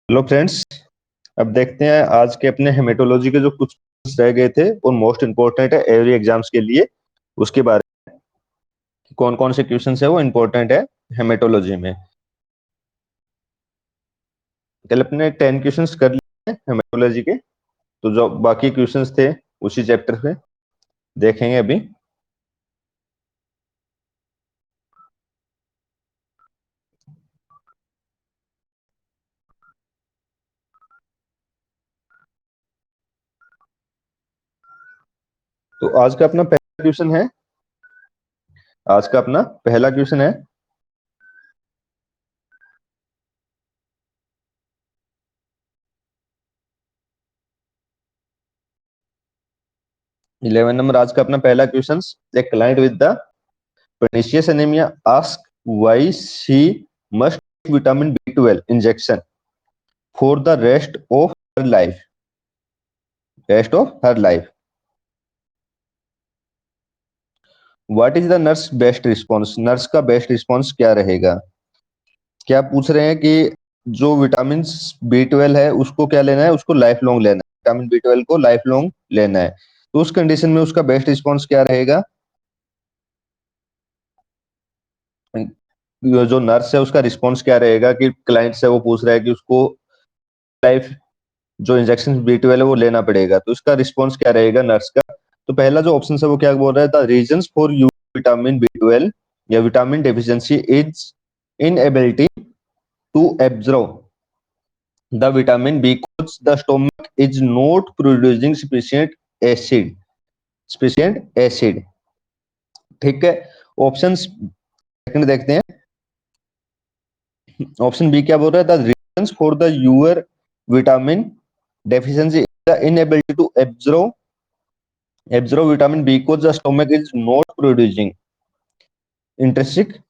Hello friends. अब देखते हैं आज के अपने हेमेटोलॉजी के जो कुछ रह गए थे और मोस्ट इम्पोर्टेंट है एवरी एग्जाम्स के लिए। उसके बारे में कौन कौन से क्वेश्चन है वो इम्पोर्टेंट है हेमेटोलॉजी में। कल अपने 10 क्वेश्चंस कर लिए हेमेटोलॉजी के, तो जो बाकी क्वेश्चंस थे उसी चैप्टर पे देखेंगे अभी। तो आज का अपना पहला क्वेश्चन है, आज का अपना पहला क्वेश्चन है 11 नंबर। आज का अपना पहला question, a client with the pernicious anemia ask why she must take vitamin B12 injection for the rest of her life. What is the nurse best response? Nurse का बेस्ट रिस्पॉन्स क्या रहेगा? क्या पूछ रहे हैं कि जो विटामिन B12 है उसको क्या लेना है, उसको लाइफ लॉन्ग लेना है, विटामिन B12 को लाइफ लॉन्ग लेना है। तो उस कंडीशन में उसका बेस्ट रिस्पॉन्स क्या रहेगा? जो नर्स है उसका रिस्पॉन्स क्या रहेगा कि क्लाइंट से वो पूछ रहा है कि उसको लाइफ जो इंजेक्शन B12 है वो लेना पड़ेगा, तो इसका रिस्पॉन्स क्या रहेगा नर्स का? तो पहला जो ऑप्शन है वो क्या बोल रहा है, the reasons for you vitamin B12 या vitamin deficiency is inability to absorb the vitamin because the stomach is not producing sufficient acid। ठीक है। ऑप्शन सेकंड देखते हैं। ऑप्शन बी क्या बोल रहा है, the reasons for the your vitamin deficiency is the inability to absorb vitamin because the stomach is not producing intrinsic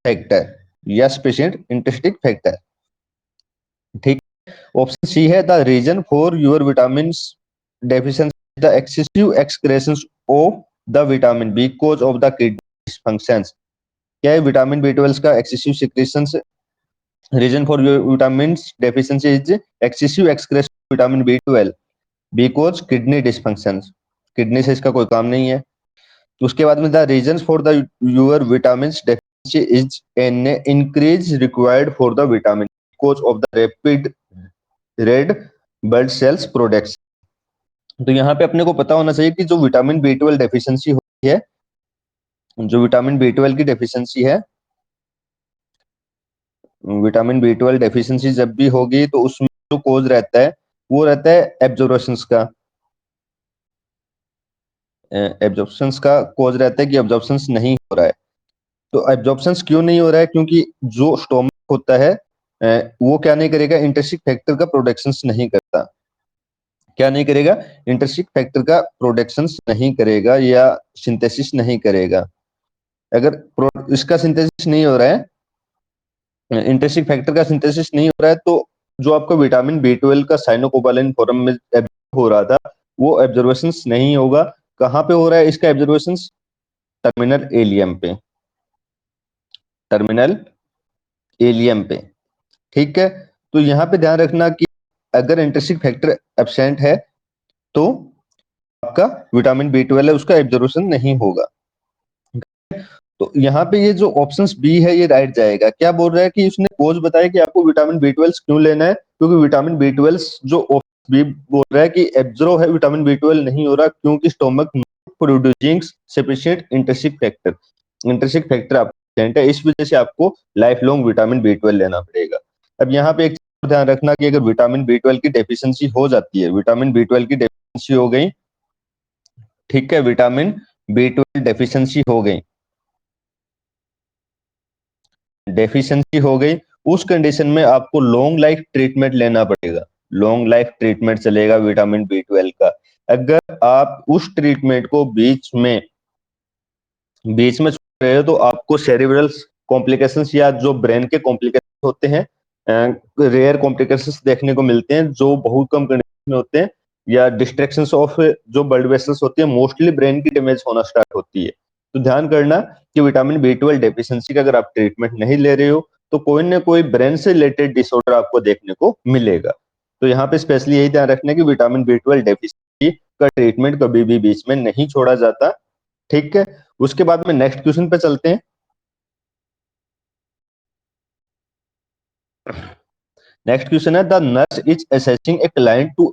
factor या sufficient intrinsic factor। ठीक। ऑप्शन सी है, the reason for your vitamin deficiency the excessive excretions of the vitamin because of the kidney dysfunctions. क्या है vitamin B12 का excessive secretions? Reason for vitamin deficiency is excessive excretion vitamin B12 because kidney dysfunctions. Kidney से इसका कोई काम नहीं है। उसके बाद में the reason for the your vitamin deficiency is an increase required for the vitamin because of the rapid red blood cells production. तो यहाँ पे अपने को पता होना चाहिए कि जो विटामिन B12 डेफिशिएंसी होती है, जो विटामिन B12 की डेफिशिएंसी है, विटामिन B12 डेफिशिएंसी जब भी होगी तो उसमें जो कोज रहता है वो रहता है एब्जॉर्प्शंस का। एब्जॉर्प्शंस का कोज रहता है कि एब्जॉर्प्शंस नहीं हो रहा है। तो एब्जॉर्प्शंस क्यों नहीं हो रहा है? क्योंकि जो स्टोमक होता है वो क्या नहीं करेगा, इंटर्सिक फैक्टर का प्रोडक्शन नहीं करता। क्या नहीं करेगा? इंटर्सिक फैक्टर का प्रोडक्शन नहीं करेगा या सिंथेसिस नहीं करेगा। अगर इसका सिंथेसिस नहीं हो रहा है, इंटर्सिक फैक्टर का सिंथेसिस नहीं हो रहा है, तो जो आपका विटामिन B12 का साइनोकोबालेंट फॉर्म में हो रहा था वो एब्जॉर्वेशन नहीं होगा। कहाँ पे हो रहा है इसका एब्जॉर्वेशन? टर्मिनल एलियम पे, टर्मिनल एलियम पे। ठीक है। तो यहाँ पे ध्यान रखना कि अगर इंटर्सिक फैक्टर एब्सेंट है तो आपका विटामिन B12 है उसका एब्जॉर्वेशन नहीं होगा। तो यहाँ पे ये जो ऑप्शन बी है ये राइट जाएगा। क्या बोल रहा है कि उसने कोज बताया कि आपको विटामिन B12 क्यों लेना है, क्योंकि विटामिन B12 जो ऑप्शन बी बोल रहा है कि एब्जॉर्ब है विटामिन B12 नहीं हो रहा क्योंकि stomach producing sufficient intrinsic factor, intrinsic factor absent है, इस वजह से आपको लाइफ लॉन्ग विटामिन B12 लेना पड़ेगा। अब यहाँ पे एक ध्यान रखना कि अगर विटामिन B12 की डेफिशिएंसी हो जाती है, विटामिन B12 की डेफिशिएंसी हो गई, ठीक है, विटामिन B12 डेफिशिएंसी हो गई, डेफिशिएंसी हो गई, उस कंडीशन में आपको लॉन्ग लाइफ ट्रीटमेंट लेना पड़ेगा। लॉन्ग लाइफ ट्रीटमेंट चलेगा विटामिन B12 का। अगर आप उस ट्रीटमेंट को बीच में छोड़ रहे हो तो आपको सेरिब्रल कॉम्प्लिकेशंस या जो ब्रेन के कॉम्प्लिकेशन होते हैं, रेयर कॉम्प्लिकेशंस देखने को मिलते हैं जो बहुत कम कंडीशन में होते हैं, या डिस्ट्रैक्शंस ऑफ जो ब्लड वेसल्स होती है, मोस्टली ब्रेन की डैमेज होना स्टार्ट होती है। तो ध्यान करना कि विटामिन B12 डेफिशिएंसी का अगर आप ट्रीटमेंट नहीं ले रहे हो तो कोई ना कोई ब्रेन से रिलेटेड डिसऑर्डर आपको देखने को मिलेगा। तो यहाँ पे स्पेशली यही ध्यान रखना है कि विटामिन B12 डेफिशिएंसी का ट्रीटमेंट कभी भी बीच में नहीं छोड़ा जाता। ठीक है, उसके बाद में नेक्स्ट क्वेश्चन पे चलते हैं। नेक्स्ट क्वेश्चन है, the nurse is assessing a client to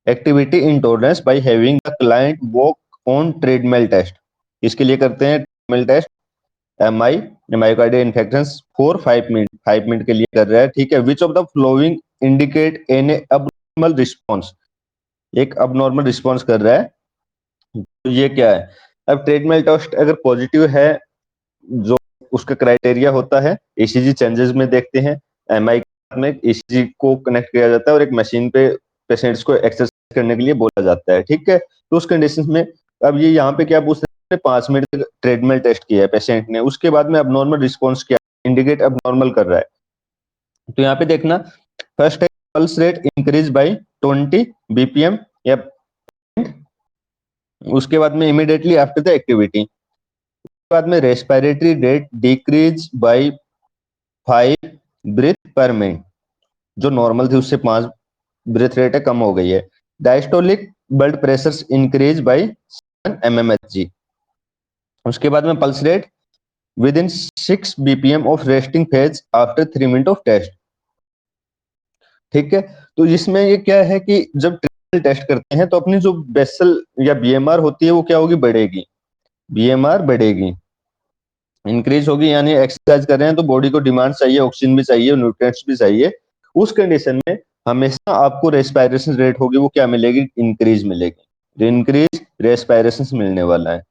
activity intolerance by having the client walk on treadmill test. इसके लिए करते हैं treadmill test, MI myocardial infection for 5 minute के लिए कर रहा है। ठीक है, which of the following indicate an abnormal response, एक अबनॉर्मल रिस्पॉन्स कर रहा है, तो ये क्या है। अब ट्रेडमिल टेस्ट अगर पॉजिटिव है, जो उसका क्राइटेरिया होता है ईसीजी चेंजेस में देखते हैं, एमआई में ईसीजी को कनेक्ट किया जाता है और एक मशीन पे पेशेंट्स को एक्सरसाइज करने के लिए बोला जाता है। ठीक है, तो उस कंडीशन में अब ये यहाँ पे क्या पूछ रहे हैं, 5 मिनट तक ट्रेडमिल टेस्ट किया है पेशेंट ने, उसके बाद में अबनॉर्मल रिस्पॉन्स क्या इंडिकेट अबनॉर्मल कर रहा है। तो यहाँ पे देखना, फर्स्ट है pulse rate increase by 20 BPM, या उसके बाद में इमीडिएटली आफ्टर द एक्टिविटी, बाद में respiratory rate decrease by 5 breath per minute, जो नॉर्मल थी उससे 5 ब्रीथ रेट है कम हो गई है। Diastolic blood pressure increase by 7 mmHg। उसके बाद में pulse rate within 6 BPM of resting phase after 3 minute of test. ठीक है, तो इसमें ये क्या है कि जब ट्रिपल टेस्ट करते हैं तो अपनी जो बेसल या बीएमआर होती है वो क्या होगी, बढ़ेगी, बीएमआर बढ़ेगी, इंक्रीज होगी, यानी एक्सरसाइज कर रहे हैं तो बॉडी को डिमांड चाहिए, ऑक्सीजन भी चाहिए, न्यूट्रिएंट्स भी चाहिए। उस कंडीशन में हमेशा आपको रेस्पिरेशन रेट होगी वो क्या मिलेगी, इंक्रीज मिलेगी, तो इंक्रीज रेस्पिरेशन मिलने वाला है,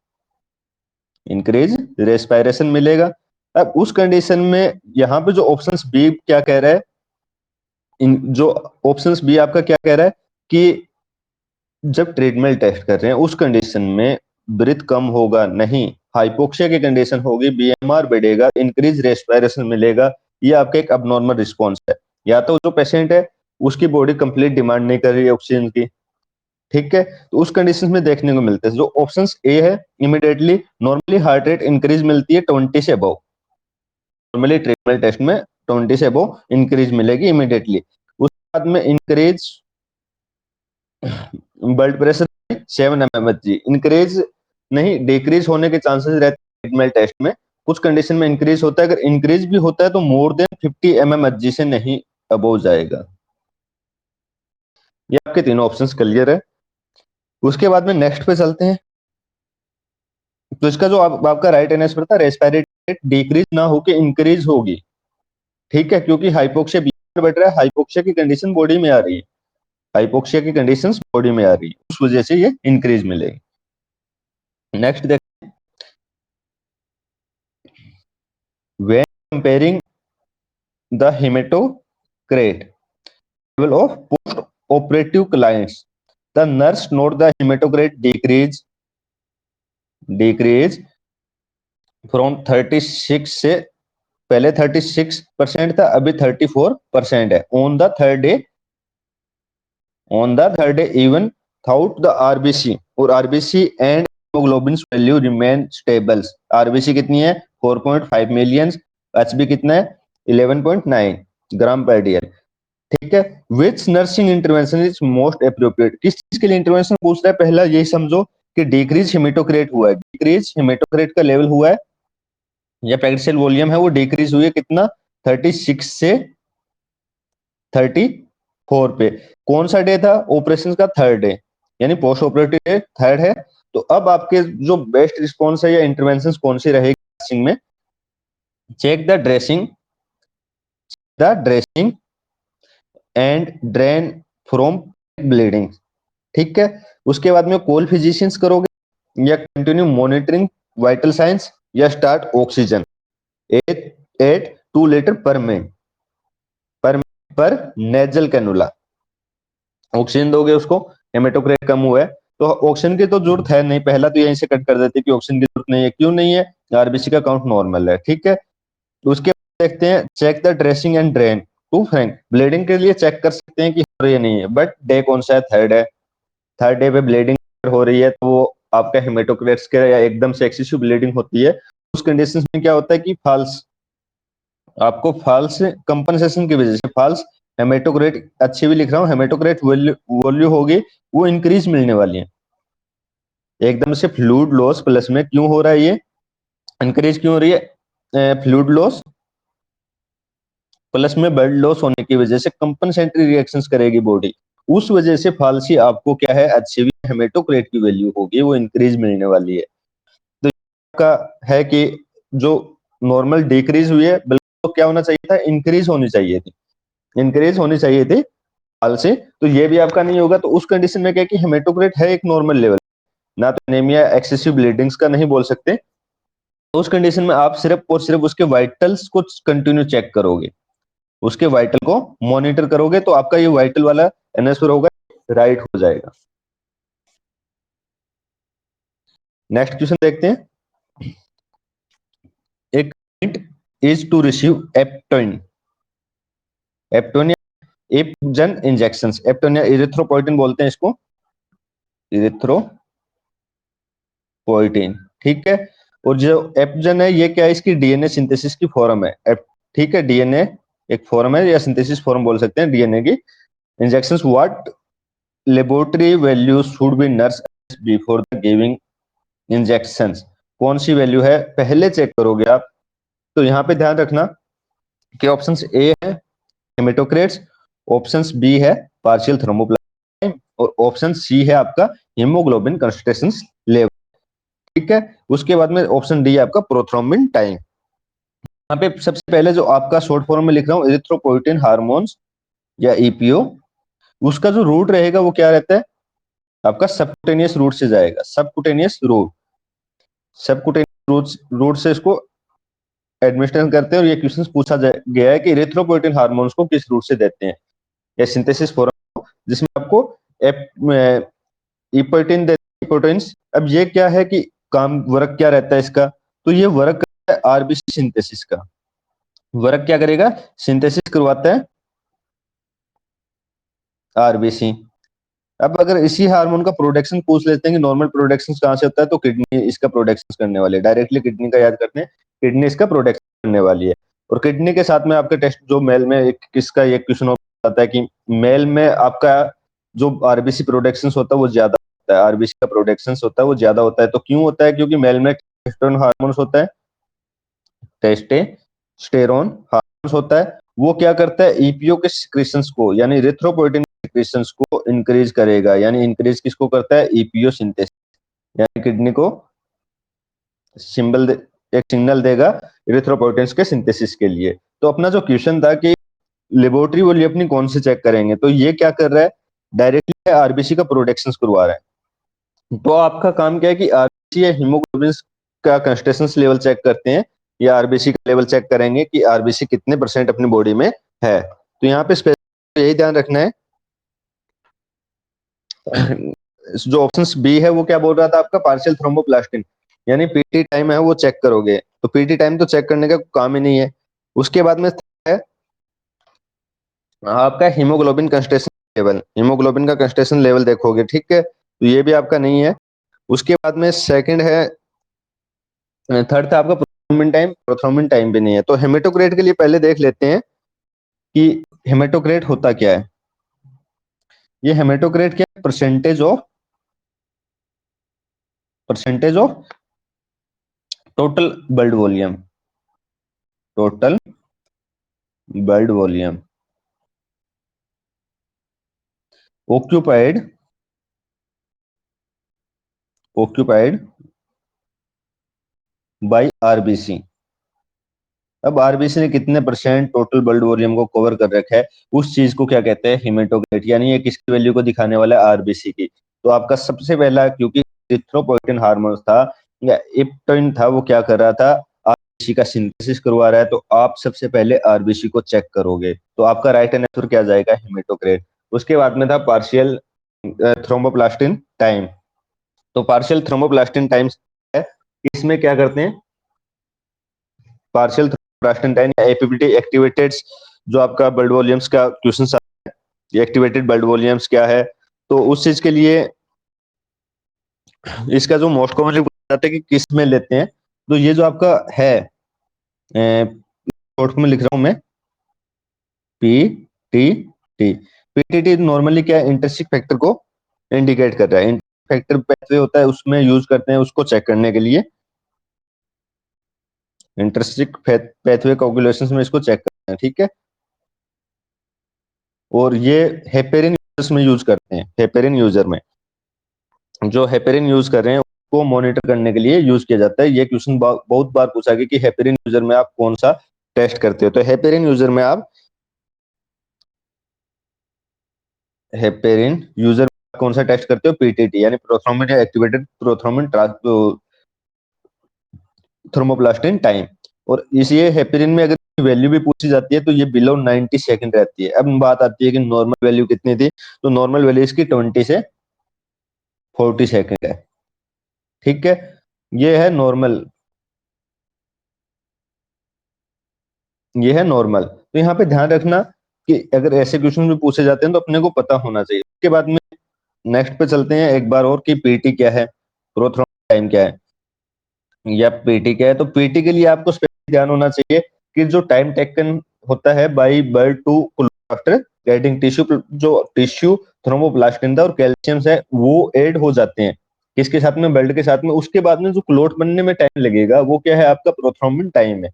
इंक्रीज रेस्पिरेशन मिलेगा। अब उस कंडीशन में यहाँ पे जो ऑप्शन बी क्या कह रहा है, जो ऑप्शन बी आपका क्या कह रहा है कि जब ट्रेडमिल टेस्ट कर रहे हैं उस कंडीशन में ब्रीथ कम होगा नहीं, हाइपोक्सिया की कंडीशन होगी, बीएमआर बढ़ेगा, इंक्रीज रेस्पिरेशन मिलेगा, ये आपका एक अबनॉर्मल रिस्पॉन्स है। या तो जो पेशेंट है उसकी बॉडी कंप्लीट डिमांड नहीं कर रही है ऑक्सीजन की। ठीक है, तो उस कंडीशन में देखने को मिलते हैं। जो ऑप्शन ए है, immediately normally heart rate increase मिलती है 20 से अबव, नॉर्मली ट्रेडमिल टेस्ट में 20 से अबव इंक्रीज मिलेगी इमीडिएटली। उसके बाद में increase blood pressure 7 mmHg, increase नहीं डिक्रीज होने के चांसेस रहते हैं ट्रीटमेंट टेस्ट में, कुछ कंडीशन में इंक्रीज होता है, अगर इंक्रीज भी होता है तो मोर देन 50 mmHg से नहीं अबव जाएगा। ये आपके तीनों ऑप्शंस क्लियर है। उसके बाद में नेक्स्ट पे चलते हैं। तो इसका जो आपका राइट आंसर था, रेस्पिरेटरी रेट डिक्रीज ना होके इंक्रीज होगी। ठीक है, क्योंकि हाइपोक्सिया बीमार बढ़ रहा है, हाइपोक्सिया की कंडीशन बॉडी में आ रही है, हाइपोक्सिया की कंडीशंस बॉडी में आ रही है, उस वजह से ये इंक्रीज मिलेगी। नेक्स्ट देखते हैं, when comparing the हेमेटोक्रेट level of post operative clients, the nurse note the hematocrit decrease from 36 से, पहले 36% था, अभी 34% है, on the third day even throughout the RBC, और RBC and hemoglobin value remain stable. RBC कितनी है 4.5 मिलियन, HB कितना है 11.9 ग्राम पर डीएल। ठीक है, विच nursing intervention is most appropriate, किस चीज के लिए इंटरवेंशन पूछ रहा है, पहला यही समझो कि डिक्रीज हेमेटोक्रेट हुआ है, डिक्रीज हेमेटोक्रेट का लेवल हुआ है, या पैक्ड सेल वॉल्यूम है वो डिक्रीज हुई है कितना, 36 से 34 पे। कौन सा डे था, ऑपरेशन का थर्ड डे, यानी पोस्ट ऑपरेटिव डे थर्ड है। तो अब आपके जो बेस्ट रिस्पॉन्स है या इंटरवेंशन कौन सी रहेगी में, check the dressing and drain from bleeding. ठीक है, उसके बाद में कॉल फिजिशियंस करोगे, या कंटिन्यू मॉनिटरिंग वाइटल साइंस, या start oxygen 8 litre per minute पर नेजल कैनुला, ऑक्सीजन दोगे उसको, हेमेटोक्रेट कम हुआ है तो ऑक्सीजन की तो जरूरत है नहीं, पहला तो यहीं से कट कर देते कि ऑक्सीजन की जरूरत नहीं है, क्यों नहीं है, आरबीसी का काउंट नॉर्मल है। ठीक है, तो उसके बाद देखते हैं check the dressing and drain to frank, bleeding के लिए चेक कर सकते हैं कि हो रही है नहीं है, बट डे कौन सा है, थर्ड है, थर्ड डे पे ब्लीडिंग हो रही है तो वो आपका हेमेटोक्रेट्स के या एकदम से एक्सेसिव ब्लीडिंग होती है, उस कंडीशंस में क्या होता है कि आपको फॉल्स कंपनसेशन की वजह से फॉल्स हेमेटोक्रेट, अच्छी भी लिख रहा हूँ, हेमेटोक्रेट वैल्यू होगी वो इंक्रीज मिलने वाली है। एकदम से फ्लूइड लॉस प्लस में क्यों हो रहा है, ये इंक्रीज क्यों हो रही है? फ्लूइड लॉस प्लस में ब्लड लॉस होने की वजह से कंपनसेटरी रिएक्शंस करेगी बॉडी, उस वजह से फालसी आपको क्या है, अच्छी भी हेमेटोक्रेट की वैल्यू होगी वो इंक्रीज मिलने वाली है। तो का है कि जो नॉर्मल डिक्रीज हुई है, बल्कि तो क्या होना चाहिए था, इंक्रीज होनी चाहिए थी, इंक्रीज होनी चाहिए थी हाल से। तो ये भी आपका नहीं होगा। तो उस कंडीशन में क्या है कि हेमेटोक्रेट है एक नॉर्मल लेवल, ना तो एनीमिया एक्सेसिव ब्लीडिंग्स का नहीं बोल सकते। तो उस कंडीशन में आप सिर्फ और सिर्फ उसके वाइटल्स को कंटिन्यू चेक करोगे, उसके वाइटल को मॉनिटर करोगे, तो आपका ये वाइटल वाला एनएसवर होगा, राइट हो जाएगा। नेक्स्ट क्वेश्चन देखते हैं। एक इज टू रिसीव एप्टोइन, एप्टोन एपजन इंजेक्शन, एप्टोन या इरिथ्रोपोइटिन बोलते हैं इसको, इरिथ्रोपोइटिन, ठीक है। और जो एपजन है ये क्या है, इसकी डीएनए सिंथेसिस की फॉर्म है, ठीक है, डीएनए एक फॉर्म है या सिंथेसिस फॉर्म बोल सकते हैं डीएनए की। Injection what laboratory value should be nurse before the giving injections, कौन सी वैल्यू है पहले चेक करोगे आप। तो यहाँ पे ध्यान रखना कि ऑप्शन ए है हेमेटोक्रेट्स, ऑप्शन बी है पार्शियल थ्रोम्बोप्लास्टिन, और ऑप्शन सी है आपका हीमोग्लोबिन कंसंट्रेशन लेवल, ठीक है। उसके बाद में ऑप्शन डी है आपका प्रोथ्रोम्बिन टाइम। यहाँ पे सबसे पहले जो आपका शॉर्ट फॉर्म में लिख रहा हूँ इरिथ्रोपोइटिन हार्मोन्स या ईपीओ, उसका जो रूट रहेगा वो क्या रहता है आपका, सबकुटेनियस रूट से जाएगा, सबकुटेनियस रूट, सबकुटेनियस रूट से इसको एडमिनिस्ट्रेशन करते हैं। और ये क्वेश्चन पूछा गया है कि इरिथ्रोपोइटिन हार्मोन्स को किस रूट से देते हैं, या सिंथेसिस फॉर्म जिसमें आपको इपोइटिन देते हैं, अब ये क्या है कि काम वर्क क्या रहता है इसका, तो ये वर्क करता है आरबीसी सिंथेसिस का, वर्क क्या करेगा, सिंथेसिस करवाता है आरबीसी। अब अगर इसी हार्मोन का प्रोडक्शन पूछ लेते हैं कि नॉर्मल प्रोडक्शन कहाँ से होता है, तो किडनी इसका प्रोडक्शन करने वाली है, डायरेक्टली किडनी का याद करते हैं, किडनी इसका प्रोडक्शन करने वाली है। और किडनी के साथ में आपके टेस्ट जो मेल में एक किसका ये क्वेश्चन आता है कि मेल में आपका जो आरबीसी प्रोडक्शन होता है वो ज्यादा होता है, आरबीसी का प्रोडक्शन होता है वो ज्यादा होता है। तो क्यों होता है, क्योंकि मेल में टेस्टोस्टेरोन हार्मोन होता है, टेस्टेस्टेरोन हार्मोन होता है, वो क्या करता है ईपीओ के सिक्रीशंस को यानी इरिथ्रोपोइटिन सिक्रीशंस को इंक्रीज करेगा, यानी इंक्रीज किसको करता है, ईपीओ सिंथेसिस, यानी किडनी को सिंबल एक सिग्नल देगा इरिथ्रोपोइटिन के सिंथेसिस के लिए। तो अपना जो क्वेश्चन था कि लेबोरेटरी वो अपनी कौन से चेक करेंगे, तो ये क्या कर रहा है, डायरेक्टली आरबीसी का प्रोडक्शन करवा रहा है। तो आपका काम क्या है कि आरबीसी या हीमोग्लोबिन का कंसंट्रेशन लेवल चेक करते हैं, या आरबीसी का लेवल चेक करेंगे कि आरबीसी कितने परसेंट अपनी बॉडी में है। तो यहाँ पे स्पेसिफिक यही ध्यान रखना है। जो ऑप्शन बी है वो क्या बोल रहा था आपका, पार्शियल थ्रोम्बोप्लास्टिन, यानी पीटी टाइम है वो चेक करोगे, तो पीटी टाइम तो चेक करने का काम ही नहीं है। उसके बाद में है आपका हीमोग्लोबिन कंसंट्रेशन लेवल, हीमोग्लोबिन का कंसंट्रेशन लेवल देखोगे, ठीक है, तो ये भी आपका नहीं है। उसके बाद में सेकंड है, थर्ड था आपका प्रोथ्रोम्बिन टाइम, प्रोथ्रोम्बिन टाइम भी नहीं है। तो हेमेटोक्रेट के लिए पहले देख लेते हैं कि हेमेटोक्रेट होता क्या है। ये हेमेटोक्रेट क्या, percentage of total blood volume, total blood volume occupied occupied by RBC. अब आरबीसी ने कितने परसेंट टोटल ब्लड वॉल्यूम को कवर कर रखा है, उस चीज को क्या कहते हैं, हेमेटोक्रेट, यानी ये किसकी वैल्यू को दिखाने वाला है, आरबीसी की। तो आपका सबसे पहला, क्योंकि इरिथ्रोपोइटिन हार्मोन था या इप्टोइन था, वो क्या कर रहा था, आरबीसी का सिंथेसिस करवा रहा है, तो आप सबसे पहले आरबीसी को चेक करोगे। तो आपका राइट आंसर क्या जाएगा, हेमेटोक्रेट। उसके बाद में था पार्शियल थ्रोम्बोप्लास्टिन टाइम। तो पार्शियल थ्रोम्बोप्लास्टिन टाइम्स है, इसमें क्या करते हैं, पार्शियल थ्रोम्बोप्लास्टिन टाइम या एपीपीटी एक्टिवेटेड, जो आपका ब्लड वॉल्यूम्स का क्वेश्चन है, ये एक्टिवेटेड ब्लड वॉल्यूम्स क्या है, तो उस चीज के लिए इसका जो मोस्ट कॉमनली पूछा जाता है कि किस में लेते हैं, तो ये जो आपका है शॉर्ट में लिख रहा हूं मैं PTT। PTT नॉर्मली क्या है, इंटरेस्टिंग फैक्टर को इंडिकेट कर रहा है। फैक्टर पैथवे होता है, उसमें यूज करते हैं उसको चेक करने के लिए। इंटरेस्टिंग पैथवे कैलकुलेशंस में इसको चेक करते हैं, ठीक है। और ये हेपेरिन यूजर्स में यूज करते हैं। हेपेरिन यूजर में, जो हेपेरिन यूज कर रहे हैं उसको मॉनिटर करने के लिए यूज किया जाता है। ये क्वेश्चन बहुत बार पूछा गया कि हेपेरिन यूजर में आप कौन सा टेस्ट करते हो। तो हेपेरिन यूजर में आप हेपेरिन यूजर कौन सा टेस्ट करते हो, PTT यानी प्रोथ्रोम्बिन या एक्टिवेटेड प्रोथ्रोम्बिन थर्मोप्लास्टिन टाइम। और इसी हेपेरिन में अगर वैल्यू भी पूछी जाती है तो ये बिलो 90 सेकंड रहती है। अब बात आती है कि नॉर्मल वैल्यू कितनी थी, तो नॉर्मल वैल्यू इसकी 20 से 40 सेकंड है, ठीक है। ये है नॉर्मल, ये है नॉर्मल। तो यहाँ पे ध्यान रखना कि अगर ऐसे क्वेश्चन भी पूछे जाते हैं तो अपने को पता होना चाहिए। उसके बाद में नेक्स्ट पे चलते हैं एक बार और कि पीटी क्या है, प्रोथ्रोम्बिन टाइम क्या है या पीटी क्या है। तो पीटी के लिए आपको स्पेशली ध्यान होना चाहिए कि जो टाइम टेकन होता है by bird to after getting tissue, जो टिश्यू थ्रोम्बोप्लास्टिन था और कैल्शियम है वो ऐड हो जाते हैं किसके साथ में, ब्लड के साथ में। उसके बाद में जो क्लोट बनने में टाइम लगेगा वो क्या है, आपका प्रोथ्रोम्बिन टाइम है।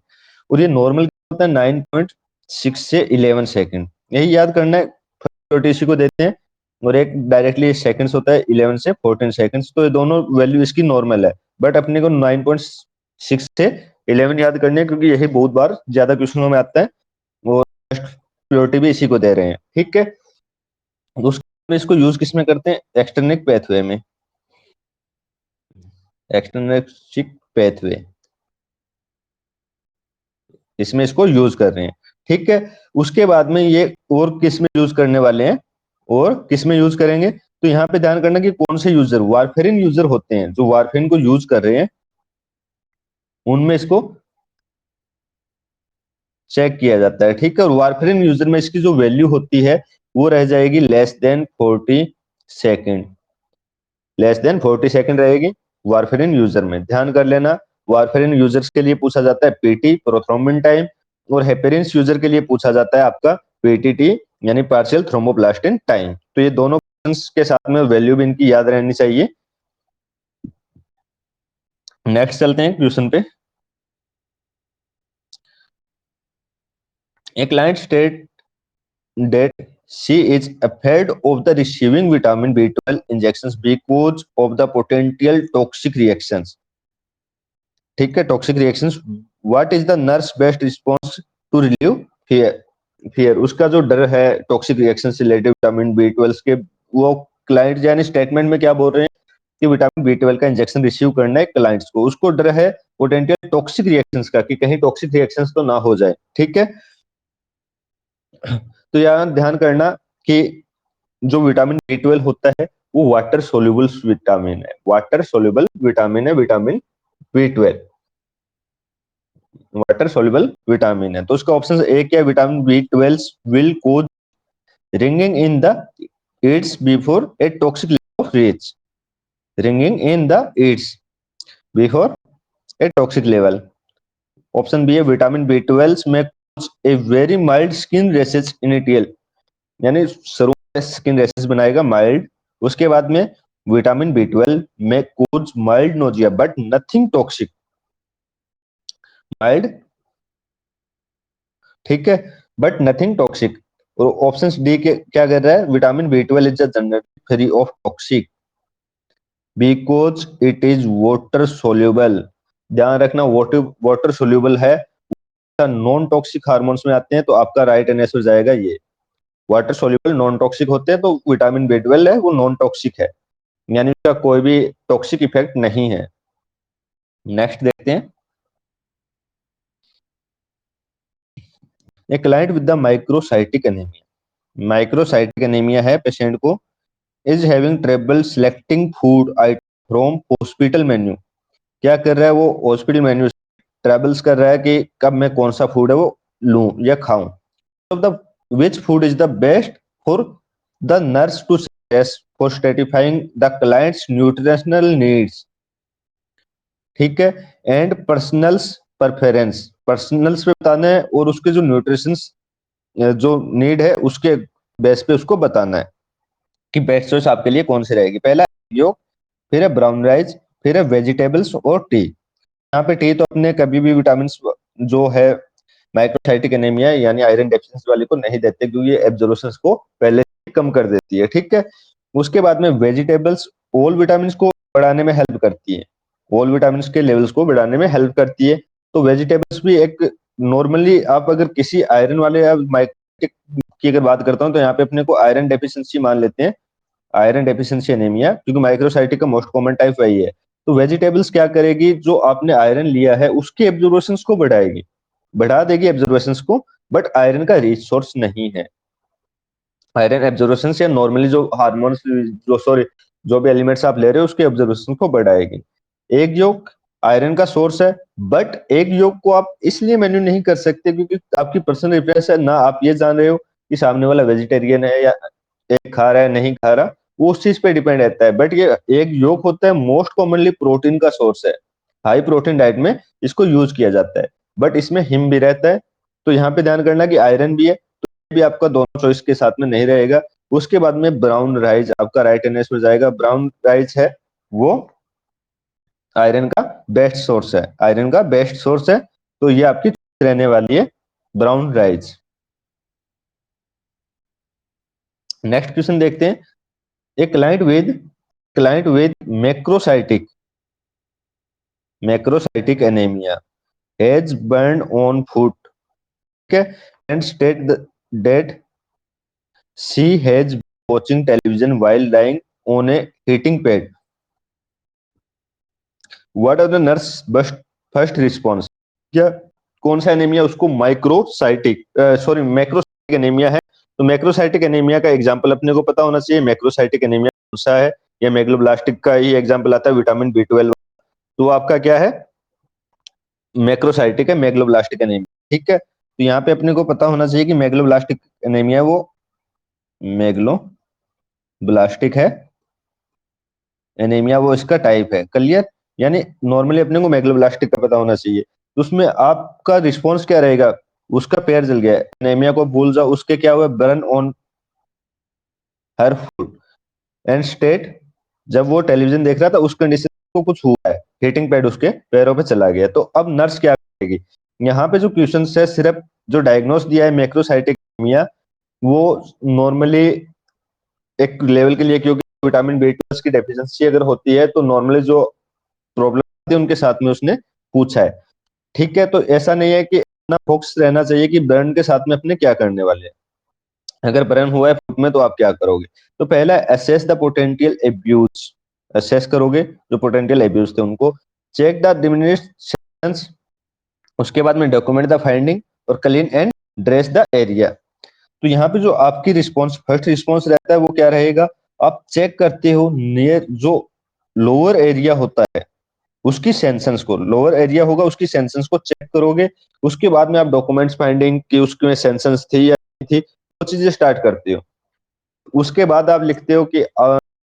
और ये नॉर्मल होता है 9.6 से 11 सेकंड, यही याद करना है। टिश्यू को देते हैं और एक डायरेक्टली सेकंड्स होता है 11 से 14 सेकंड्स। तो ये दोनों वैल्यू इसकी नॉर्मल है, बट अपने को 9.6 से 11 याद करने हैं क्योंकि यही बहुत बार ज्यादा क्वेश्चनों में आता है और प्योरिटी भी इसी को दे रहे हैं, ठीक है। उसमें इसको यूज किस में करते हैं, एक्सटर्निक पैथवे में, एक्सटर्निक पैथवे, इसमें इसको यूज कर रहे हैं, ठीक है। उसके बाद में ये और किस में यूज करने वाले हैं और किस में यूज करेंगे, तो यहाँ पे ध्यान करना कि कौन से यूजर वारफेरिन यूजर होते हैं, जो वारफेरिन को यूज कर रहे हैं उनमें इसको चेक किया जाता है, ठीक है। और वारफेरिन यूजर में इसकी जो वैल्यू होती है वो रह जाएगी less than 40 second, less than 40 second रहेगी वारफेरिन यूजर में। ध्यान कर लेना, वारफेरिन यूजर्स के लिए पूछा जाता है पीटी प्रोथ्रोम्बिन टाइम, और हेपेरिन यूजर के लिए पूछा जाता है आपका पीटीटी यानी पार्शियल थ्रोम्बोप्लास्टिन टाइम। तो ये दोनों के साथ में वैल्यू भी इनकी याद रहनी चाहिए। नेक्स्ट चलते हैं क्वेश्चन पे। A client state that she is afraid of the receiving vitamin B12 injections because of the potential toxic reactions, ठीक है। Toxic reactions, what is the nurse best response to relieve fear, fear उसका जो डर है toxic reaction से related vitamin B12 के, वो client यानी स्टेटमेंट में क्या बोल रहे हैं कि विटामिन B12 का इंजेक्शन रिसीव करना है क्लाइंट्स को, उसको डर है पोटेंशियल टॉक्सिक रिएक्शंस का कि कहीं टॉक्सिक रिएक्शंस तो ना हो जाए, ठीक है। तो यहाँ ध्यान करना कि जो विटामिन B12 होता है वो वाटर सोल्यूबल विटामिन है, वाटर सोल्यूबल विटामिन है vitamin B12, water soluble vitamin है। तो उसका ऑप्शन ए क्या है, vitamin B12 will cause ringing in the ears before a toxic level of reach, ringing in the ears before a toxic level. Option B है vitamin B12 में a very mild skin rashes initial, यानी शुरू में skin rashes बनाएगा mild, उसके बाद में vitamin B12 में cause mild nausea but nothing toxic, mild, ठीक है, बट नथिंग टॉक्सिक। और ऑप्शन डी के क्या कर रहा है, vitamin B12 is generally free of toxic because it is water soluble. ध्यान रखना वाटर वाटर सोल्यूबल है, नॉन टॉक्सिक हार्मोन्स में आते हैं, तो आपका राइट आंसर जाएगा ये, वाटर सोल्यूबल नॉन टॉक्सिक होते हैं। तो विटामिन B12 है वो नॉन टॉक्सिक है, यानी उसका कोई भी टॉक्सिक इफेक्ट नहीं है। नेक्स्ट देखते हैं, a client with the microcytic anaemia, microcytic anaemia है पेशेंट को, is having trouble selecting food item from hospital menu. क्या कर रहा है वो, हॉस्पिटल मेन्यू ट्रबल्स कर रहा है कि कब मैं कौन सा फूड है वो लूं या खाऊं। Of the which food is the best for the nurse to suggest for statifying the clients nutritional needs, ठीक है, एंड पर्सनल्स प्रेफरेंस पर्सनल्स पे बताना है, और उसके जो न्यूट्रिशंस जो नीड है उसके बेस पे उसको बताना है कि बेस्ट चॉइस आपके लिए कौन सी रहेगी। पहला योग, फिर है ब्राउन राइस, फिर है वेजिटेबल्स और टी। यहाँ पे टी तो अपने कभी भी विटामिन जो है माइक्रोसाइटिक एनीमिया यानी आयरन डेफिशिएंसी वाले को नहीं देते, क्योंकि ये एब्जॉर्प्शन को पहले से कम कर देती है, ठीक है। उसके बाद में वेजिटेबल्स ऑल विटामिन को बढ़ाने में हेल्प करती है, ऑल विटामिन के लेवल्स को बढ़ाने में हेल्प करती है। तो वेजिटेबल्स भी एक नॉर्मली आप अगर किसी आयरन वाले या माइक्रोसाइटिक की अगर बात करता हूँ तो यहाँ पे अपने को आयरन डेफिशिएंसी मान लेते हैं, आयरन डेफिशिएंसी एनीमिया, क्योंकि माइक्रोसाइटिक का मोस्ट कॉमन टाइप वही है। तो वेजिटेबल्स क्या करेगी, जो आपने आयरन लिया है उसके एब्जॉर्प्शन को बढ़ाएगी, बढ़ा देगी एब्जॉर्प्शन को, बट आयरन का रिच सोर्स नहीं है। आयरन एब्जॉर्प्शन या नॉर्मली जो हार्मोन्स जो सॉरी जो भी एलिमेंट्स आप ले रहे हो उसके एब्जॉर्प्शन को बढ़ाएगी। एक योग आयरन का सोर्स है, बट एक योग को आप इसलिए मेन्यू नहीं कर सकते क्योंकि आपकी पर्सनल प्रेफरेंस है ना, आप ये जान रहे हो कि सामने वाला वेजिटेरियन है या एक खा रहा है नहीं खा रहा, वो उस चीज पे डिपेंड रहता है। बट ये एक योग होता है मोस्ट कॉमनली प्रोटीन का सोर्स है, हाई प्रोटीन डाइट में इसको यूज किया जाता है, बट इसमें हिम भी रहता है। तो यहाँ पे ध्यान करना कि आयरन भी है, तो ये भी आपका दोनों चॉइस के साथ में नहीं रहेगा। उसके बाद में ब्राउन राइस आपका राइट एनएस में जाएगा। ब्राउन राइस है वो आयरन का बेस्ट सोर्स है, आयरन का बेस्ट सोर्स है, तो ये आपकी रहने वाली है ब्राउन राइस। नेक्स्ट क्वेश्चन देखते हैं। A client with macrocytic anaemia has burn on food, ठीक है, and state that she has watching television while lying on a heating pad. What are the nurse first response? क्या कौन सा anaemia उसको macrocytic anaemia है। तो macrocytic anaemia का example अपने को पता होना चाहिए, मैक्रोसाइटिक एनीमिया कौन सा है, या मेगलोब्लास्टिक का ही एग्जांपल आता है विटामिन B12। तो आपका क्या है, मैक्रोसाइटिक है, मेगलोब्लास्टिक एनीमिया, ठीक है। तो यहाँ पे अपने को पता होना चाहिए कि मेगलोब्लास्टिक एनीमिया वो मेगलोब्लास्टिक है एनीमिया, वो इसका टाइप है, क्लियर। यानी नॉर्मली अपने को मेगलोब्लास्टिक का पता होना चाहिए। तो उसमें आपका रिस्पॉन्स क्या रहेगा, उसका पैर जल गया, एनीमिया को भूल जाओ, उसके क्या हुआ, burn on her food and state, जब वो टेलीविजन देख रहा था उस कंडीशन को कुछ हुआ है, हीटिंग पैड उसके पैरों पे चला गया। तो अब नर्स क्या करेगी, यहाँ पे जो क्वेश्चन है सिर्फ जो डायग्नोस दिया है मैक्रोसाइटिक एनीमिया, वो नॉर्मली एक लेवल के लिए, क्योंकि विटामिन B12 की डेफिशिएंसी अगर होती है तो नॉर्मली जो प्रॉब्लम आती है उनके साथ में उसने पूछा है, ठीक है। तो ऐसा नहीं है कि इतना फोकस रहना चाहिए कि बर्न के साथ में अपने क्या करने वाले हैं। अगर बर्न हुआ है फूड में तो आप क्या करोगे, तो पहला assess the potential abuse, assess करोगे जो पोटेंशियल एब्यूज थे उनको, चेक द डिमिनिश, उसके बाद में डॉक्यूमेंट द फाइंडिंग और clean and dress the area. तो यहाँ पे जो आपकी रिस्पॉन्स फर्स्ट रिस्पॉन्स रहता है वो क्या रहेगा, आप चेक करते हो नियर जो लोअर एरिया होता है उसकी सेंसन्स को, लोअर एरिया होगा उसकी सेंसन्स को चेक करोगे। उसके बाद में आप डॉक्यूमेंट्स फाइंडिंग कि उसमें सेंसन्स थी या नहीं थी वो चीजें स्टार्ट करते हो। उसके बाद आप लिखते हो कि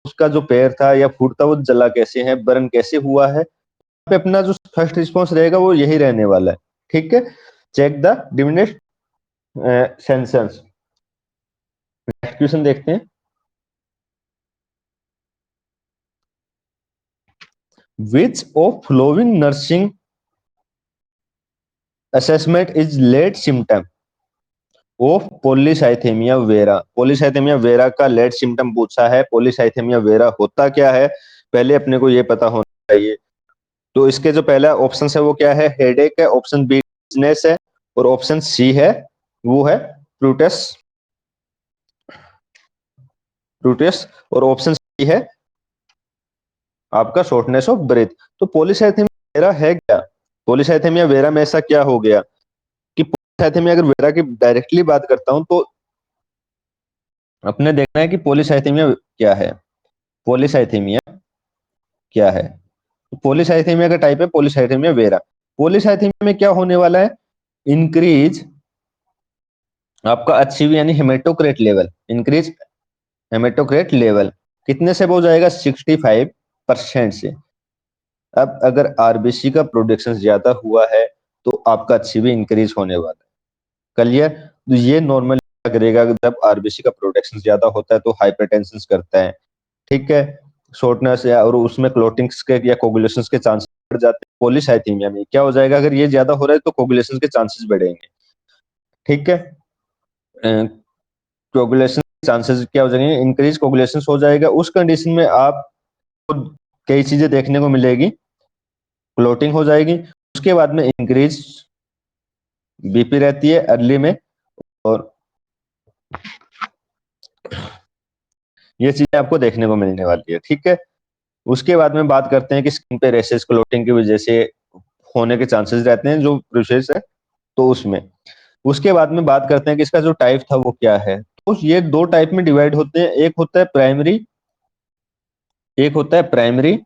उसका जो पैर था या फूड था वो जला कैसे है, बर्न कैसे हुआ है। पे अपना जो फर्स्ट रिस्पॉन्स रहेगा वो यही रहने वाला है, ठीक है। Check the diminished sensations. Next question देखते हैं। Which of following nursing assessment is late symptom of polycythemia vera? polycythemia vera का लेट सिम्टम पूछा है। polycythemia vera होता क्या है पहले अपने को ये पता होना चाहिए। तो इसके जो पहला ऑप्शन है वो क्या है, हेडेक है, ऑप्शन बी वीकनेस है, और ऑप्शन सी है वो है प्रूटस प्रूटस, और ऑप्शन सी है आपका शॉर्टनेस ऑफ ब्रेथ। तो पॉलीसाइथेमिया वेरा है क्या, पॉलीसाइथेमिया वेरा में ऐसा क्या हो गया कि पॉलीसाइथेमिया अगर वेरा की डायरेक्टली बात करता हूं तो अपने देखना है कि पॉलीसाइथेमिया क्या है, पॉलीसाइथेमिया क्या है। तो पॉलीसाइथेमिया का टाइप है पॉलीसाइथेमिया वेरा। पॉलीसाइथेमिया में क्या होने वाला है, इंक्रीज आपका अचीव यानी हेमेटोक्रेट लेवल, इंक्रीज हेमेटोक्रेट लेवल कितने से हो जाएगा, 65% से। अब अगर आरबीसी का प्रोडक्शन ज्यादा हुआ है तो आपका अच्छी भी इंक्रीज होने वाला है। क्लियर? तो ये नॉर्मली क्या करेगा, जब आरबीसी का प्रोटेक्शन ज्यादा होता है तो हाइपरटेंशन करता है, ठीक है, शॉर्टनेस या और उसमें क्लोटिंग्स के या कोगुलेशंस के चांसेस बढ़ जाते हैं। पॉलीसाइथीमिया में क्या हो जाएगा, अगर ये ज्यादा हो रहा है तो कोगुलेशन के चांसेस बढ़ेंगे, ठीक है, कोगुलेशन चांसेस क्या हो जाएंगे, इंक्रीज कोगुलेशन हो जाएगा। उस कंडीशन में आपको कई चीजें देखने को मिलेगी, क्लोटिंग हो जाएगी, उसके बाद में इंक्रीज बीपी रहती है अर्ली में, और ये चीजें आपको देखने को मिलने वाली है, ठीक है। उसके बाद में बात करते हैं कि स्किन पे रैशेस क्लोटिंग की वजह से होने के चांसेस रहते हैं, जो प्रोसेस है तो उसमें। उसके बाद में बात करते हैं कि इसका जो टाइप था वो क्या है। तो ये दो टाइप में डिवाइड होते हैं, एक होता है प्राइमरी, एक होता है प्राइमरी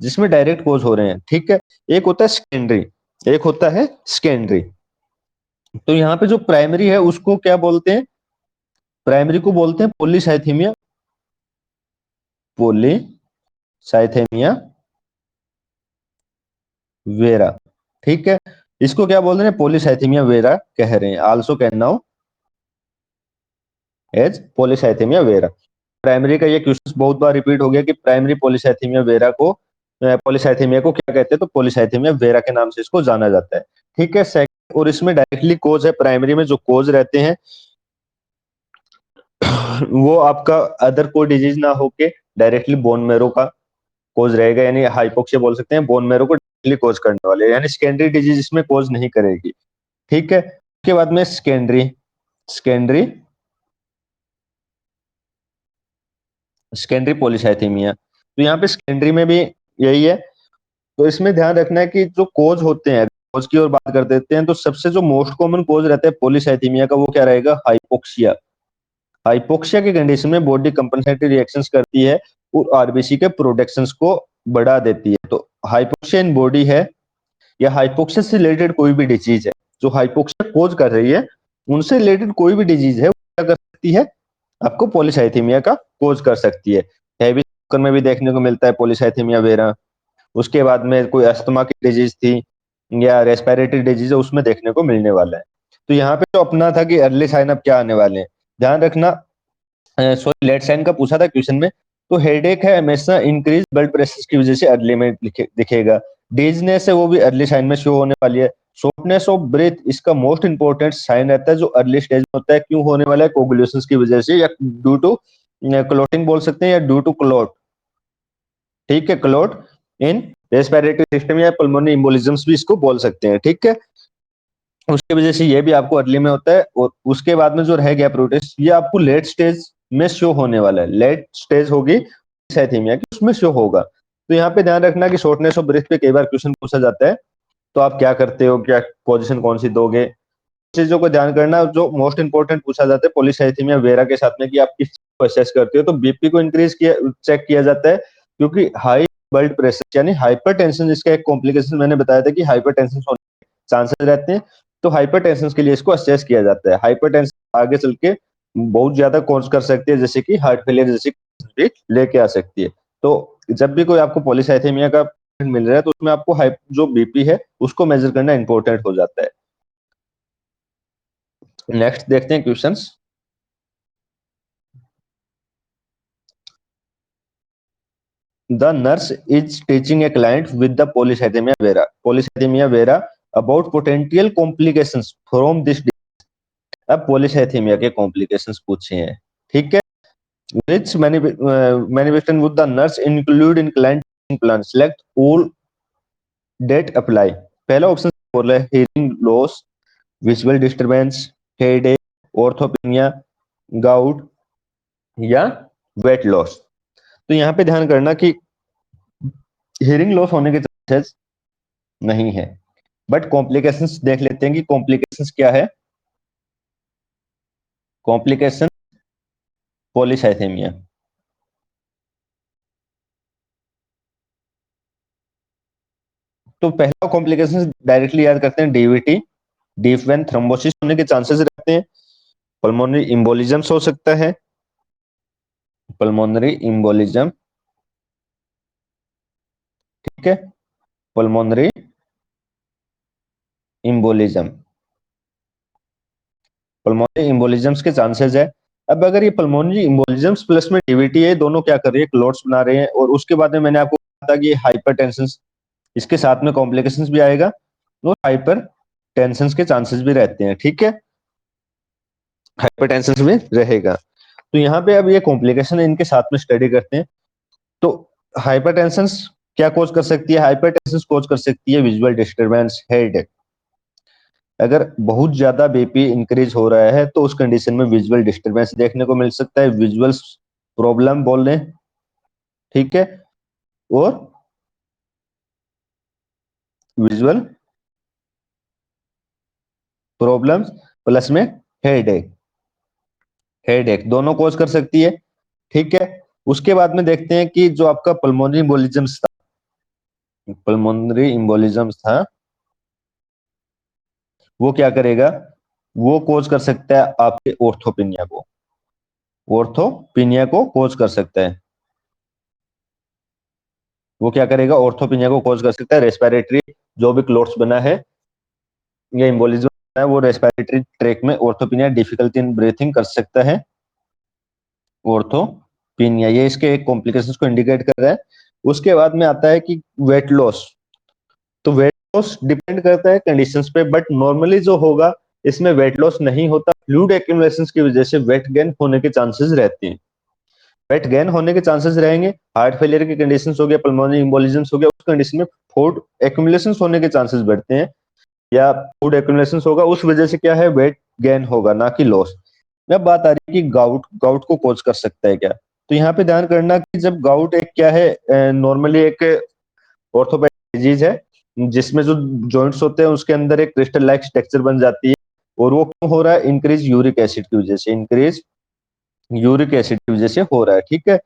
जिसमें डायरेक्ट कोज हो रहे हैं, ठीक है, एक होता है सेकेंडरी, एक होता है सेकेंडरी। तो यहाँ पे जो प्राइमरी है उसको क्या बोलते हैं, प्राइमरी को बोलते हैं पॉलीसाइथेमिया, पॉलीसाइथेमिया वेरा, ठीक है। इसको क्या बोल रहे हैं, पॉलीसाइथेमिया वेरा कह रहे हैं, also can now as polycythemia vera. Primary का ये क्वेश्चन बहुत बार रिपीट हो गया कि प्राइमरी पॉलीसाइथेमिया वेरा को, पॉलीसाइथेमिया को क्या कहते हैं, तो पॉलीसाइथेमिया वेरा के नाम से इसको जाना जाता है, ठीक है। सेकंड, और इसमें डायरेक्टली कोज है, प्राइमरी में जो कोज रहते हैं वो आपका अदर कोई डिजीज ना होके डायरेक्टली बोन मेरो का कोज रहेगा, यानी हाइपोक्सिया बोल सकते हैं, बोन मेरो को डायरेक्टली कोज करने वाले, यानी सेकेंडरी डिजीज इसमें कोज नहीं करेगी, ठीक है। उसके बाद में सेकेंडरी, सेकेंडरी सेकेंडरी पॉलीसाइथेमिया, तो यहाँ पे सेकेंडरी में भी यही है। तो इसमें ध्यान रखना है कि जो कोज होते हैं, कोज की ओर बात कर देते हैं, तो सबसे जो मोस्ट कॉमन कोज रहता है पॉलीसाइथेमिया का वो क्या रहेगा, हाइपोक्सिया। हाइपोक्सिया की कंडीशन में बॉडी कंपनसेटरी रिएक्शंस करती है और आरबीसी के प्रोडक्शंस को बढ़ा देती है। तो हाइपोक्सिया इन बॉडी है या हाइपोक्सिया से रिलेटेड कोई भी डिजीज है, जो हाइपोक्सिया कोज कर रही है उनसे रिलेटेड कोई भी डिजीज है वो क्या कर सकती है, आपको पॉलीसाइथेमिया का कोज कर सकती है। हैवी शुगर में भी देखने को मिलता है पॉलीसाइथेमिया वेरा। उसके बाद में कोई अस्थमा की डिजीज थी या रेस्पिरेटरी डिजीज है उसमें देखने को मिलने वाला है। तो यहाँ पे जो अपना था कि अर्ली साइन अब क्या आने वाले हैं, ध्यान रखना। सॉरी, लेट साइन का पूछा था क्वेश्चन में, तो हेडेक है हमेशा इंक्रीज ब्लड प्रेशर की वजह से अर्ली में दिखेगा। डिजीनेस है वो भी अर्ली साइन में शो होने वाली है। शॉर्टनेस ऑफ ब्रेथ इसका मोस्ट इंपॉर्टेंट साइन रहता है जो अर्ली स्टेज में होता है, क्यों होने वाला है, कोगुलेशन की वजह से या ड्यू टू क्लोटिंग बोल सकते हैं या ड्यू टू क्लोट, ठीक है, क्लोट इन रेस्पिरेटरी सिस्टम या पल्मोनरी एम्बोलिज्म्स भी इसको बोल सकते हैं, ठीक है। उसकी वजह से ये भी आपको अर्ली में होता है। और उसके बाद में जो रह गया प्रोटेस्ट, ये आपको लेट स्टेज में शो होने वाला है, लेट स्टेज होगी साइथीमिया की, उसमें शो होगा। तो यहाँ पे ध्यान रखना कि शॉर्टनेस ऑफ ब्रेथ पे कई बार क्वेश्चन पूछा जाता है, तो आप क्या करते हो, क्या पोजीशन कौन सी दोगे, चीजों को ध्यान करना। जो मोस्ट इंपोर्टेंट पूछा जाता है पॉलीसाइथेमिया वेरा के साथ में कि आप किस चीज को असेस करते हो, तो बीपी को इंक्रीज किया चेक किया जाता है, क्योंकि हाई ब्लड प्रेशर यानी हाइपरटेंशन, इसका एक कॉम्प्लिकेशन मैंने बताया था कि हाइपरटेंशन होने के चांसेस रहते हैं, तो हाइपरटेंशन के लिए इसको असेस किया जाता है। हाइपरटेंशन आगे चल के बहुत ज्यादा कॉज कर सकती है, जैसे कि हार्ट फेलियर जैसी भी लेके आ सकती है। तो जब भी कोई आपको पॉलीसाइथेमिया का मिल रहा है तो उसमें आपको जो बीपी है उसको मेजर करना इंपॉर्टेंट हो जाता है। नेक्स्ट देखते हैं questions. The nurse is teaching a client with the polycythemia vera about potential complications from this disease. अब polycythemia के complications पूछे हैं, ठीक है। Which manifestation would the nurse include in client plan? Select all that apply. पहला option बोल रहा है hearing loss, visual disturbance, headache, orthopnea, gout या weight loss। तो यहाँ पे ध्यान करना कि हियरिंग लॉस होने के चांसेस नहीं है, बट कॉम्प्लिकेशंस देख लेते हैं कि कॉम्प्लिकेशंस क्या है। कॉम्प्लिकेशन पॉलीसाइथेमिया, तो पहला कॉम्प्लिकेशन डायरेक्टली याद करते हैं, डीवीटी, डीप वेन थ्रोम्बोसिस होने के चांसेस रहते हैं। पल्मोनरी इम्बोलिज्म हो सकता है, पल्मोनरी इम्बोलिज्म, ठीक है, पल्मोनरी इम्बोलिज्म, पल्मोनरी इम्बोलिज्म्स के चांसेस है। अब अगर ये पल्मोनरी इम्बोलिज्म्स प्लस में डीवीटी है, दोनों क्या कर रही है, क्लोट्स बना रहे हैं, और उसके बाद में मैंने आपको कहा था कि हाइपरटेंशन, इसके साथ में कॉम्प्लिकेशंस भी आएगा और हाइपर टेंशन के चांसेस भी रहते हैं, ठीक है, हाइपरटेंशन में रहेगा। तो यहाँ पे अब ये कॉम्प्लिकेशन इनके साथ में स्टडी करते हैं। तो हाइपरटेंशन क्या कोज कर सकती है, हाइपरटेंशन कोज कर सकती है विजुअल डिस्टरबेंस, हेडेक। अगर बहुत ज्यादा बीपी इंक्रीज हो रहा है तो उस कंडीशन में विजुअल डिस्टरबेंस देखने को मिल सकता है, विजुअल प्रॉब्लम बोल रहे हैं, ठीक है, और विजुअल प्रॉब्लम्स प्लस में हेडेक, हेडेक दोनों कोज कर सकती है, ठीक है। उसके बाद में देखते हैं कि जो आपका पल्मोनरी इम्बोलिज्म था, पल्मोनरी इम्बोलिज्म था, वो क्या करेगा, वो कोज कर सकता है आपके ऑर्थोपिनिया को, ऑर्थोपिनिया को कोज कर सकता है। वो क्या करेगा, ऑर्थोपिनिया को कोज कर सकता है, रेस्पिरेटरी जो भी क्लोट्स बना है या इम्बोलिज्म है वो रेस्पिरेटरी ट्रैक में ऑर्थोपिनिया, डिफिकल्टी इन ब्रीथिंग कर सकता है, ऑर्थोपिनिया, ये इसके एक कॉम्प्लिकेशंस को इंडिकेट कर रहा है। उसके बाद में आता है कि वेट लॉस। तो वेट लॉस डिपेंड करता है कंडीशंस पे, बट नॉर्मली जो होगा इसमें वेट लॉस नहीं होता, फ्लूइड एक्यूमुलेशन की वजह से वेट गेन होने के चांसेस रहते हैं, वेट गेन होने के चांसेस रहेंगे। हार्ट फेलियर की कंडीशन हो गया, पल्मोनरी इम्बोलिज्म हो गया, उस कंडीशन में फूड एक्यूमुलेशन होने के चांसेस बढ़ते हैं, या फूड एक्यूमुलेशन होगा, उस वजह से क्या है, वेट गेन होगा, ना कि लॉस। अब बात आ रही है कि गाउट, गाउट को कोज कर सकता है क्या। तो यहाँ पे ध्यान करना कि जब गाउट एक क्या है, नॉर्मली एक ऑर्थोपेडिक डिजीज है, जिसमें जो जॉइंट्स होते हैं उसके अंदर एक क्रिस्टल लाइक स्ट्रक्चर बन जाती है, और वो क्यों हो रहा है, इंक्रीज यूरिक एसिड की वजह से, इंक्रीज यूरिक एसिड की वजह से हो रहा है, ठीक है।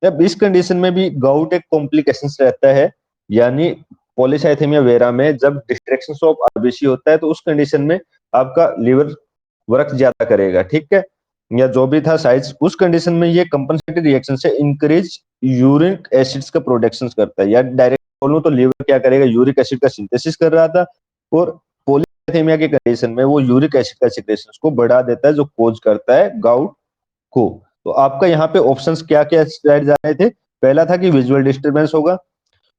अब इस कंडीशन में भी गाउट एक कॉम्प्लिकेशन रहता है, यानी पॉलीसाइथेमिया वेरा में जब डिस्ट्रैक्शन ऑफ आरबीसी होता है तो उस कंडीशन में आपका लिवर वर्क ज्यादा करेगा, ठीक है, या जो भी था साइज, उस कंडीशन में ये कंपनसेटरी रिएक्शन से इंक्रीज यूरिक एसिड्स का प्रोडक्शन करता है, या डायरेक्ट बोलूं तो लिवर क्या करेगा, यूरिक एसिड का सिंथेसिस कर रहा था, और पॉलीसाइथेमिया के कंडीशन में वो यूरिक एसिड का सिक्रेशन को बढ़ा देता है, जो कोज करता है गाउट को। तो आपका यहाँ पे ऑप्शंस क्या क्या स्लाइड जा रहे थे, पहला था कि विजुअल डिस्टरबेंस होगा,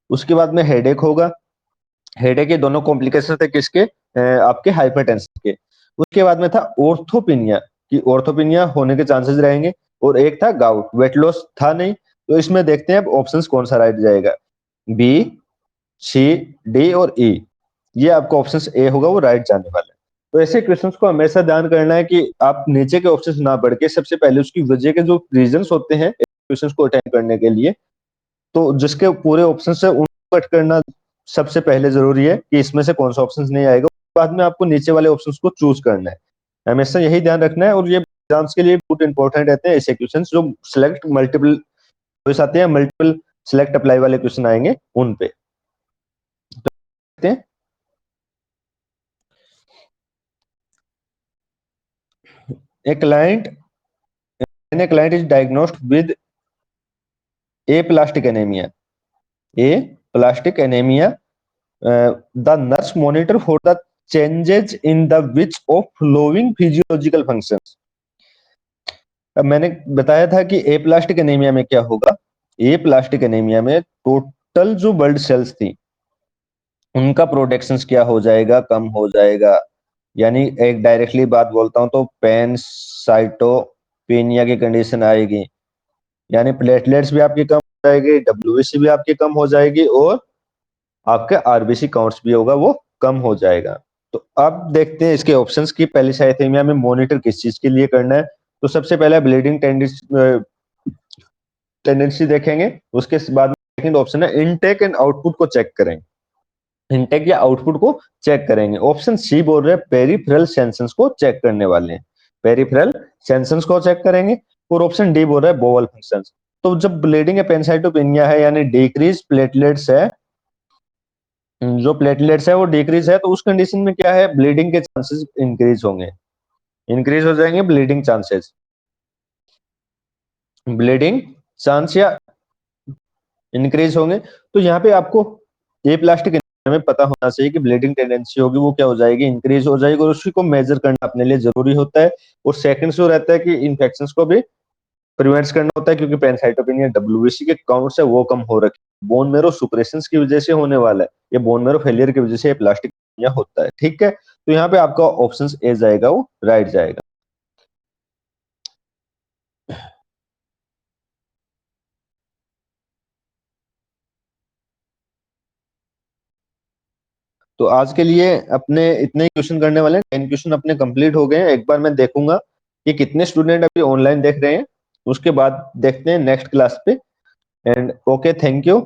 उसके बाद में हेडेक होगा, हेडेक के दोनों कॉम्प्लिकेशन थे किसके, आपके हाइपरटेंशन के। उसके बाद में था ऑर्थोपिनिया, कि ऑर्थोपिनिया होने के चांसेस रहेंगे, और एक था गाउट, वेट लॉस था नहीं। तो इसमें देखते हैं अब ऑप्शंस कौन सा राइट जाएगा, बी, सी, डी और ई। ये आपका ऑप्शन ए होगा वो राइट जाने वाला है। तो ऐसे क्वेश्चंस को हमेशा ध्यान करना है कि आप नीचे के ऑप्शंस ना पढ़ के सबसे पहले उसकी वजह के जो रीजंस होते हैं क्वेश्चंस को अटेंड करने के लिए, तो जिसके पूरे ऑप्शंस है उनको कट करना सबसे पहले जरूरी है कि इसमें से कौन सा ऑप्शन नहीं आएगा, बाद में आपको नीचे वाले ऑप्शंस को चूज करना है, हमेशा यही ध्यान रखना है। और ये एग्जाम्स के लिए बहुत इंपॉर्टेंट रहते हैं ऐसे क्वेश्चन जो सिलेक्ट मल्टीपल चॉइस आते हैं, मल्टीपल सिलेक्ट अप्लाई वाले क्वेश्चन आएंगे उन पे। A client, when a client is diagnosed with aplastic anemia, aplastic anemia, the nurse monitor for the changes in the which of following physiological functions। अब मैंने बताया था कि एप्लास्टिक एनीमिया में क्या होगा, एप्लास्टिक एनीमिया में टोटल जो ब्लड सेल्स थी उनका प्रोडक्शन क्या हो जाएगा, कम हो जाएगा। यानी एक डायरेक्टली बात बोलता हूं तो पैनसाइटोपेनिया की कंडीशन आएगी, यानी प्लेटलेट्स भी आपकी कम हो जाएगी, डब्ल्यूबीसी भी आपकी कम हो जाएगी, और आपके आरबीसी काउंट्स भी होगा वो कम हो जाएगा। तो अब देखते हैं इसके ऑप्शंस की, पैलिसाइथेमिया में मॉनिटर किस चीज के लिए करना है। तो सबसे पहले ब्लीडिंग टेंडेंसी देखेंगे, उसके बाद सेकंड ऑप्शन है इनटेक एंड आउटपुट को चेक करेंगे, इनटेक या आउटपुट को चेक करेंगे। ऑप्शन सी बोल रहे हैं पेरिफेरल सेंसस को चेक करने वाले हैं, पेरिफेरल सेंसस को चेक करेंगे। और ऑप्शन डी बोल रहा है बोवल फंक्शंस। तो जब ब्लीडिंग है पेनसाइटोपेनिया है, यानी डिक्रीज प्लेटलेट्स है, जो प्लेटलेट्स है वो डिक्रीज है, तो उस कंडीशन में क्या है, ब्लीडिंग के चांसेस इंक्रीज होंगे, इंक्रीज हो जाएंगे ब्लीडिंग चांसेस, ब्लीडिंग चांस या इंक्रीज होंगे। तो यहाँ पे आपको ए प्लास्टिक हमें पता होना चाहिए कि ब्लीडिंग टेंडेंसी होगी वो क्या हो जाएगी, इंक्रीज हो जाएगी, और उसी को मेजर करना अपने लिए जरूरी होता है। और सेकंड जो रहता है कि इन्फेक्शंस को भी प्रिवेंट करना होता है, क्योंकि पैनसाइटोपेनिया डब्ल्यूबीसी के काउंट्स है वो कम हो रखे, बोन मेरो सुप्रेशंस की वजह से होने वाला है, ये बोन मेरो फेलियर की वजह से प्लास्टिक होता है। ठीक है, तो यहाँ पे आपका ऑप्शन ए जाएगा, वो राइट जाएगा। तो आज के लिए अपने इतने ही क्वेश्चन करने वाले हैं, 10 क्वेश्चन अपने कंप्लीट हो गए हैं। एक बार मैं देखूंगा कि कितने स्टूडेंट अभी ऑनलाइन देख रहे हैं, उसके बाद देखते हैं नेक्स्ट क्लास पे। And okay, thank you.